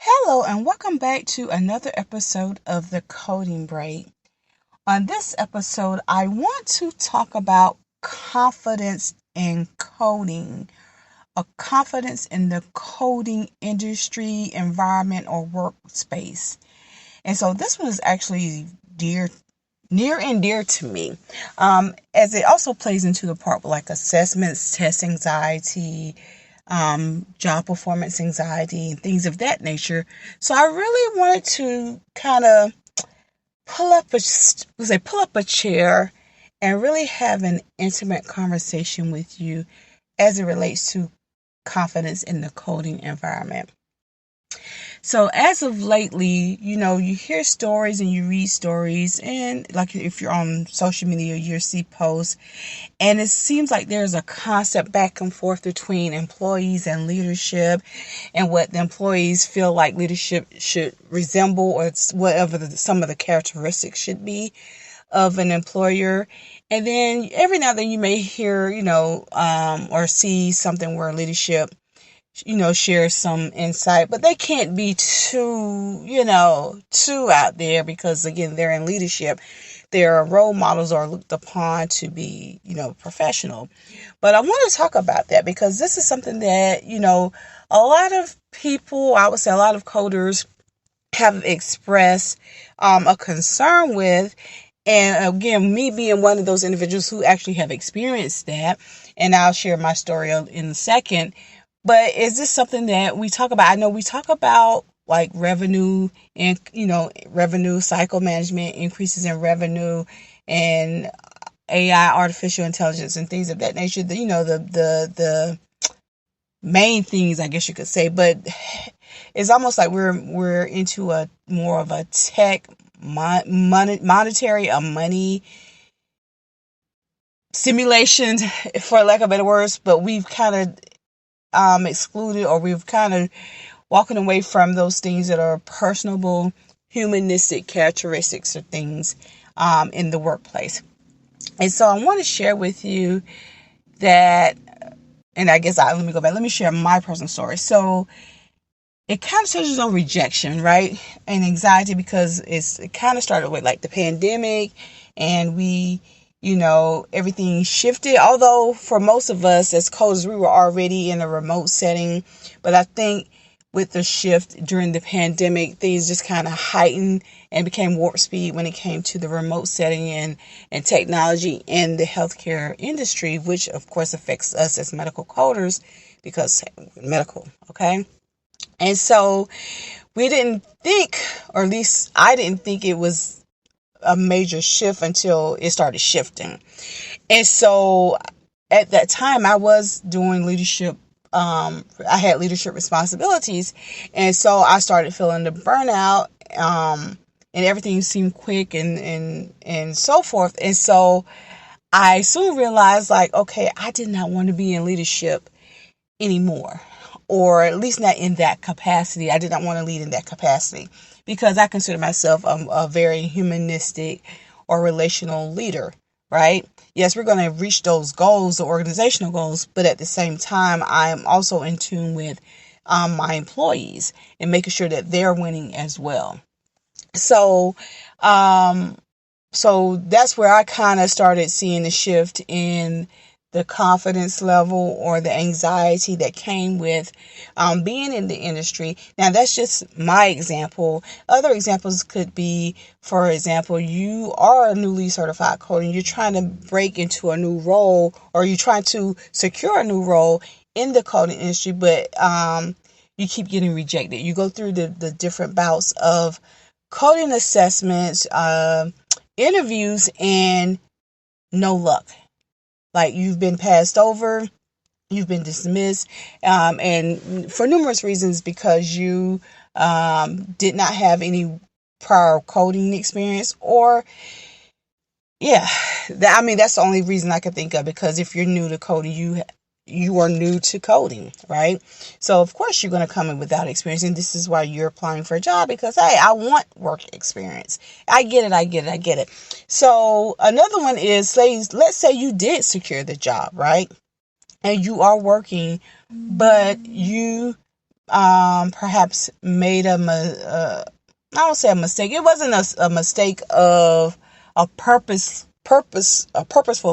Hello, and welcome back to another episode of the Coding Break. On this episode, I want to talk about confidence in coding, a confidence in the coding industry, environment, or workspace. And so this one is actually near and dear to me, as it also plays into the part with like assessments, test anxiety, job performance anxiety, and things of that nature. So I really wanted to kind of pull up a chair and really have an intimate conversation with you as it relates to confidence in the coding environment. So as of lately, you hear stories and you read stories, and like if you're on social media, you see posts, and it seems like there's a constant back and forth between employees and leadership, and what the employees feel like leadership should resemble, or whatever some of the characteristics should be of an employer. And then every now and then you may hear, or see something where leadership share some insight, but they can't be too out there, because again, they're in leadership. Their role models are looked upon to be, professional. But I want to talk about that because this is something that, a lot of people, I would say a lot of coders have expressed a concern with. And again, me being one of those individuals who actually have experienced that, and I'll share my story in a second. But is this something that we talk about? I know we talk about like revenue and, revenue cycle management, increases in revenue, and AI, artificial intelligence, and things of that nature. The main things, I guess you could say. But it's almost like we're into a more of a tech monetary simulation, for lack of better words. But we've kind of excluded, or we've kind of walking away from those things that are personable, humanistic characteristics or things in the workplace. And so I want to share with you that, and I guess let me go back. Let me share my personal story. So it kind of touches on rejection, right? And anxiety, because it kind of started with like the pandemic, and everything shifted. Although for most of us as coders, we were already in a remote setting. But I think with the shift during the pandemic, things just kind of heightened and became warp speed when it came to the remote setting and technology in the healthcare industry, which of course affects us as medical coders because medical, okay? And so we didn't think, or at least I didn't think it was a major shift until it started shifting. And so at that time I was doing leadership. I had leadership responsibilities. And so I started feeling the burnout, and everything seemed quick and so forth. And so I soon realized, like, okay, I did not want to be in leadership anymore, or at least not in that capacity. I did not want to lead in that capacity because I consider myself a very humanistic or relational leader, right? Yes, we're going to reach those goals, the organizational goals, but at the same time, I'm also in tune with my employees and making sure that they're winning as well. So, so that's where I kind of started seeing the shift in the confidence level or the anxiety that came with being in the industry. Now, that's just my example. Other examples could be, for example, you are a newly certified coder and you're trying to break into a new role, or you're trying to secure a new role in the coding industry, but you keep getting rejected. You go through the different bouts of coding assessments, interviews, and no luck. Like, you've been passed over, you've been dismissed, and for numerous reasons, because you did not have any prior coding experience, or that's the only reason I could think of, because if you're new to coding, you are new to coding, right? So of course you're going to come in without experience, and this is why you're applying for a job, because, hey, I want work experience. I get it. So another one is, let's say you did secure the job, right? And you are working, but you perhaps made I don't say a mistake. It wasn't a mistake of a purposeful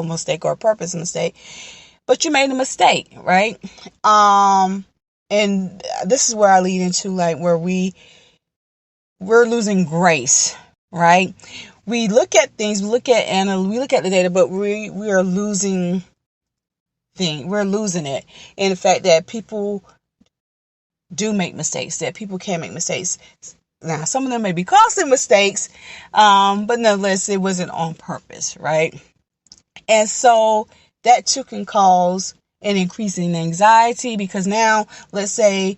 mistake or a purpose mistake, but you made a mistake, right? And this is where I lead into like where we're losing grace, right? We look at things, we look at the data, but we are losing we're losing it. And the fact that people do make mistakes, that people can make mistakes. Now, some of them may be costly mistakes, but nonetheless, it wasn't on purpose, right? And so that too can cause an increase in anxiety, because now, let's say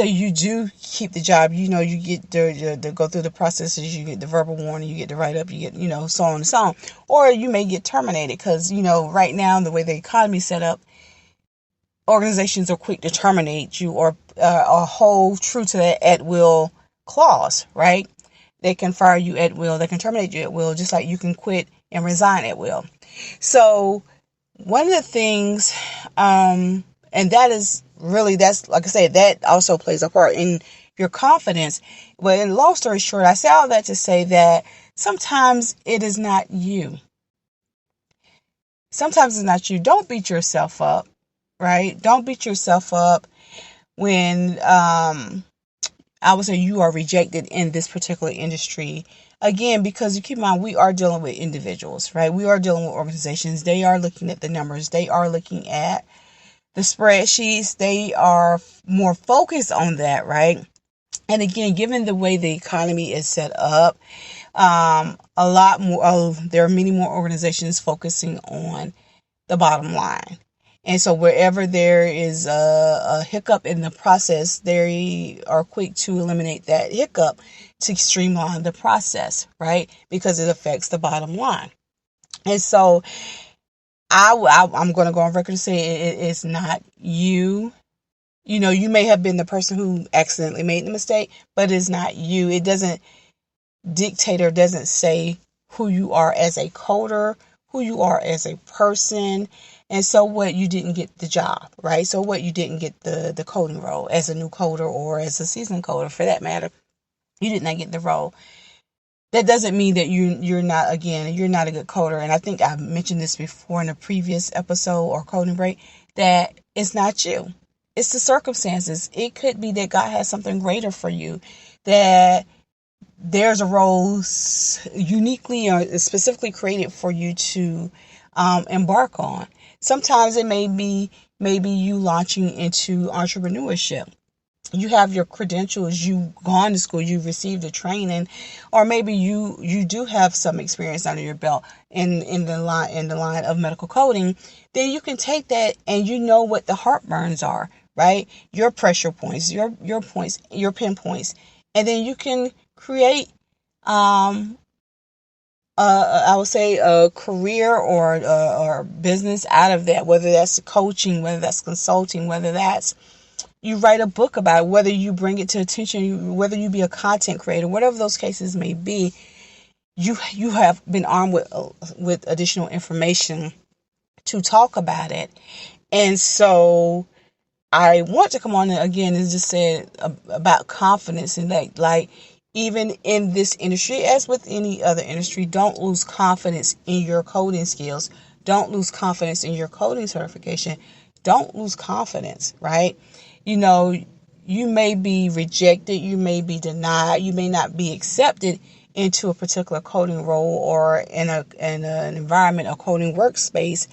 you do keep the job, you get to go through the processes, you get the verbal warning, you get the write-up, you get, so on and so on. Or you may get terminated because, right now, the way the economy is set up, organizations are quick to terminate you or hold true to that at-will clause, right? They can fire you at will, they can terminate you at will, just like you can quit and resign at will. So one of the things, and that's like I said, that also plays a part in your confidence. But in long story short, I say all that to say that sometimes it is not you. Sometimes it's not you. Don't beat yourself up, right? Don't beat yourself up when I would say you are rejected in this particular industry. Again, because you keep in mind, we are dealing with individuals, right? We are dealing with organizations. They are looking at the numbers. They are looking at the spreadsheets. They are more focused on that, right? And again, given the way the economy is set up, a lot more, there are many more organizations focusing on the bottom line. And so wherever there is a hiccup in the process, they are quick to eliminate that hiccup to streamline the process, right? Because it affects the bottom line. And so I'm going to go on record and say it's not you. You may have been the person who accidentally made the mistake, but it's not you. It doesn't dictate or doesn't say who you are as a coder, who you are as a person. And so what, you didn't get the job, right? So what, you didn't get the coding role as a new coder or as a seasoned coder for that matter. You did not get the role. That doesn't mean that you're not a good coder. And I think I mentioned this before in a previous episode or coding break, that it's not you. It's the circumstances. It could be that God has something greater for you, that there's a role uniquely or specifically created for you to embark on. Sometimes it may be you launching into entrepreneurship. You have your credentials, you've gone to school, you've received the training, or maybe you do have some experience under your belt in the line of medical coding. Then you can take that and you know what the heartburns are, right? Your pressure points, your points, your pinpoints, and then you can create I would say a career or business out of that, whether that's coaching, whether that's consulting, whether that's you write a book about it, whether you bring it to attention, whether you be a content creator, whatever those cases may be, you have been armed with additional information to talk about it. And so I want to come on again and just say about confidence, and that, like, even in this industry, as with any other industry, don't lose confidence in your coding skills. Don't lose confidence in your coding certification. Don't lose confidence, right? You may be rejected, you may be denied, you may not be accepted into a particular coding role or in an environment, a coding workspace,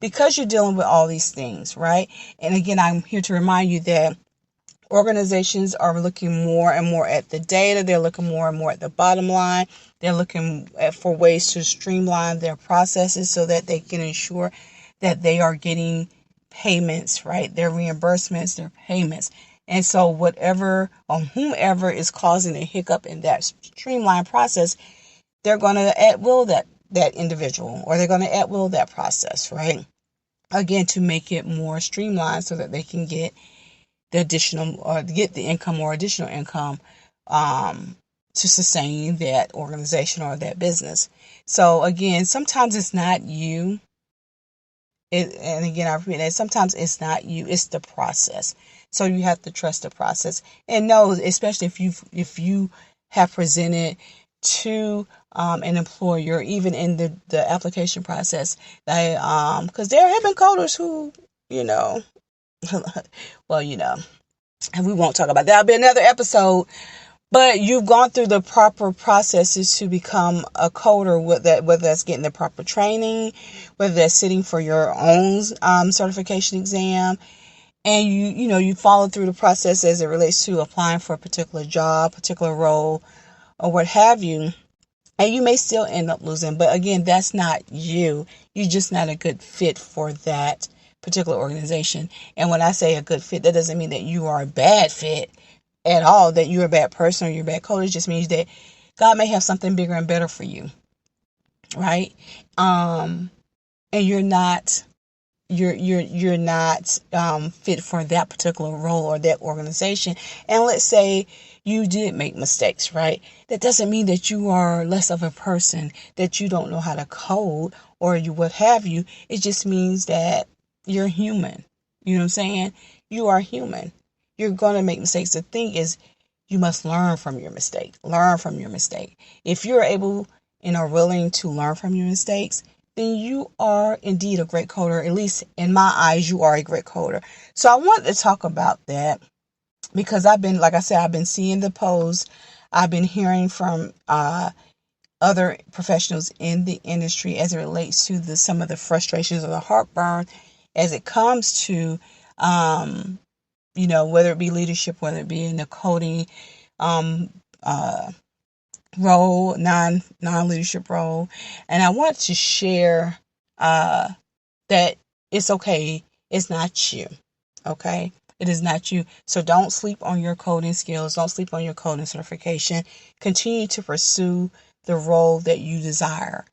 because you're dealing with all these things, right? And again, I'm here to remind you that organizations are looking more and more at the data. They're looking more and more at the bottom line. They're looking for ways to streamline their processes so that they can ensure that they are getting payments, right? Their reimbursements, their payments. And so whatever or whomever is causing a hiccup in that streamlined process, they're going to at will that individual, or they're going to at will that process, right? Again, to make it more streamlined so that they can get the additional or get the income or additional income to sustain that organization or that business. So again, sometimes it's not you. And again, I repeat that sometimes it's not you, it's the process. So you have to trust the process and know, especially if you have presented to an employer, even in the application process, that because there have been coders who, well, and we won't talk about that. That'll be another episode. But you've gone through the proper processes to become a coder, whether that's getting the proper training, whether that's sitting for your own certification exam, and you follow through the process as it relates to applying for a particular job, particular role, or what have you. And you may still end up losing, but again, that's not you. You're just not a good fit for that particular organization. And when I say a good fit, that doesn't mean that you are a bad fit at all, that you're a bad person or you're a bad coder. It just means that God may have something bigger and better for you, right? And you're not fit for that particular role or that organization. And let's say you did make mistakes, right? That doesn't mean that you are less of a person, that you don't know how to code or you what have you. It just means that you're human. You know what I'm saying? You are human. You're going to make mistakes. The thing is, you must learn from your mistake. Learn from your mistake. If you're able and are willing to learn from your mistakes, then you are indeed a great coder. At least in my eyes, you are a great coder. So I wanted to talk about that because I've been seeing the posts. I've been hearing from other professionals in the industry as it relates to some of the frustrations or the heartburn as it comes to whether it be leadership, whether it be in the coding role, non-leadership role. And I want to share that it's okay. It's not you. Okay? It is not you. So don't sleep on your coding skills. Don't sleep on your coding certification. Continue to pursue the role that you desire.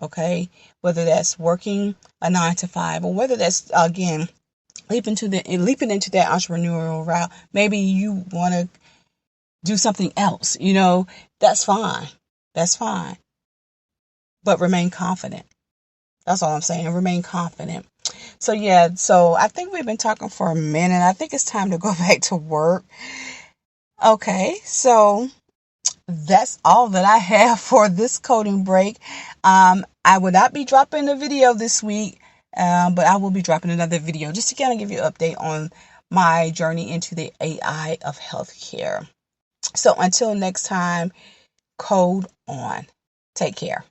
Okay? Whether that's working a 9 to 5 or whether that's, again, leaping into that entrepreneurial route. Maybe you want to do something else. That's fine. That's fine. But remain confident. That's all I'm saying. Remain confident. So I think we've been talking for a minute. I think it's time to go back to work. Okay, so that's all that I have for this coding break. I will not be dropping a video this week. But I will be dropping another video just to kind of give you an update on my journey into the AI of healthcare. So until next time, code on. Take care.